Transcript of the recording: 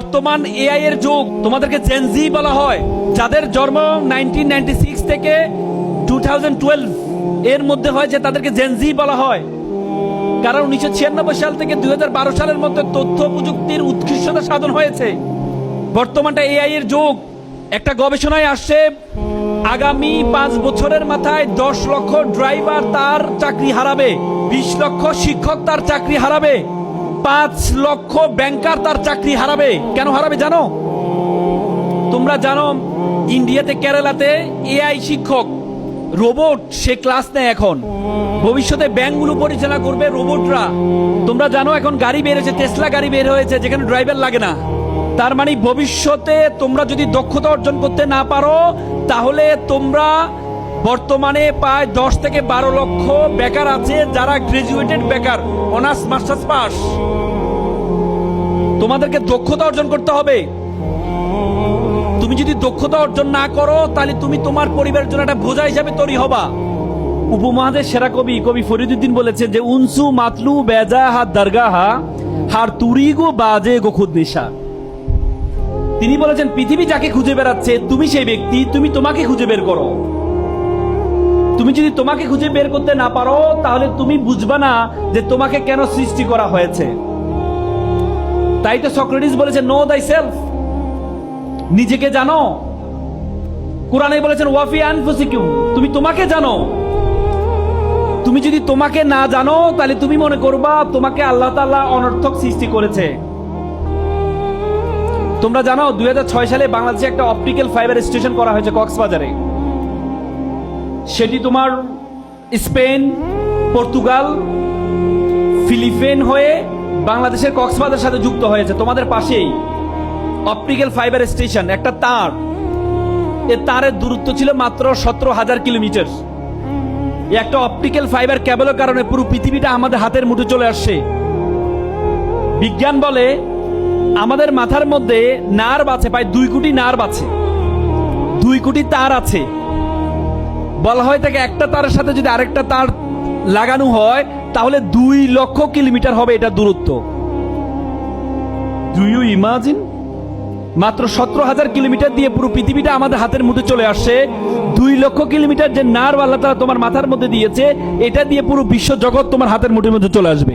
বর্তমান এআই এর যুগ। তোমাদেরকে জেনজি বলা হয়, যাদের জন্ম 1996 থেকে 2012 এর মধ্যে হয়েছে তাদেরকে জেনজি বলা হয়। কারণ 1996 সাল থেকে 2012 সালের মধ্যে তথ্য প্রযুক্তির উৎকৃষ্টতা সাধন হয়েছে। বর্তমানটা এআই এর যুগ। একটা গবেষণায় আসছে আগামী 5 বছরের মাথায় 10 লক্ষ ড্রাইভার তার চাকরি হারাবে, 20 লক্ষ শিক্ষক তার চাকরি হারাবে, 5 লক্ষ ব্যাংকার তার চাকরি হারাবে। কেন হারাবে জানো? তোমরা জানো ইন্ডিয়াতে, কেরালাতে এআই শিক্ষক, রোবট সে ক্লাস নেয় এখন। ভবিষ্যতে ব্যাংকগুলো পরিচালনা করবে রোবটরা। তোমরা জানো এখন গাড়ি বের হয়েছে, টেসলা গাড়ি বের হয়েছে যেখানে ড্রাইভার লাগে না। তার মানে ভবিষ্যতে তোমরা যদি দক্ষতা অর্জন করতে না পারো তাহলে তোমরা, বর্তমানে প্রায় 10 থেকে 12 লক্ষ বেকার আছে যারা গ্রাজুয়েটেড বেকার, অনার্স মাস্টার্স পাস। তোমাদেরকে দক্ষতা অর্জন করতে হবে। তুমি যদি দক্ষতা অর্জন না করো তাহলে তুমি তোমার পরিবারের জন্য একটা বোঝা হিসাবে তৈরি হবা। উপমহাদেশের সেরা কবি ফরিদুদ্দিন বলেছে যে উনসু মাতলু বেজা হাত দরগাহা হার তুরিগো বাজে গো খুদ নিশা। তিনি বলেছেন পৃথিবী যাকে খুঁজে বেড়াচ্ছে তুমি সেই ব্যক্তি, তুমি তোমাকে খুঁজে বের করো। তুমি যদি তোমাকে খুঁজে বের করতে না পারো তাহলে তুমি বুঝবা না যে তোমাকে কেন সৃষ্টি করা হয়েছে। তাই তো সক্রেটিস বলেছে নো দাই সেলফ, নিজেকে জানো। কোরআনে বলেছেন ওয়াফি আনফুসিকুম, তুমি তোমাকে জানো। তুমি যদি তোমাকে না জানো তাহলে তুমি মনে করবা তোমাকে আল্লাহ তাআলা অনর্থক সৃষ্টি করেছে। তোমরা জানো 2006 সালে বাংলাদেশে একটা অপটিক্যাল ফাইবার স্টেশন করা হয়েছে কক্সবাজারে। সেটি তোমার স্পেন, পর্তুগাল, ফিলিপাইন হয়ে বাংলাদেশের কক্সবাজারের সাথে যুক্ত হয়েছে। তোমাদের পাশেই অপটিক্যাল ফাইবার স্টেশন, একটা তার। এর তারের দূরত্ব ছিল মাত্র 17,000 কিলোমিটার। একটা অপটিক্যাল ফাইবার কেবলের কারণে পুরো পৃথিবীটা আমাদের হাতের মুঠে চলে আসছে। বিজ্ঞান বলে আমাদের মাথার মধ্যে নার্ভ আছে, প্রায় 2 কোটি নার্ভ আছে, 2 কোটি তার আছে। বলা হয় থাকে একটা তারের সাথে যদি আরেকটা তার লাগানো হয় তাহলে 2 লক্ষ কিলোমিটার হবে এটা দূরত্ব। Do you imagine? মাত্র 17,000 কিলোমিটার দিয়ে পুরো পৃথিবীটা আমাদের হাতের মুঠে চলে আসছে। 2 লক্ষ কিলোমিটার যে নার্ভ আল্লাহ তাআলা তোমার মাথার মধ্যে দিয়েছে, এটা দিয়ে পুরো বিশ্ব জগৎ তোমার হাতের মুঠের মধ্যে চলে আসবে।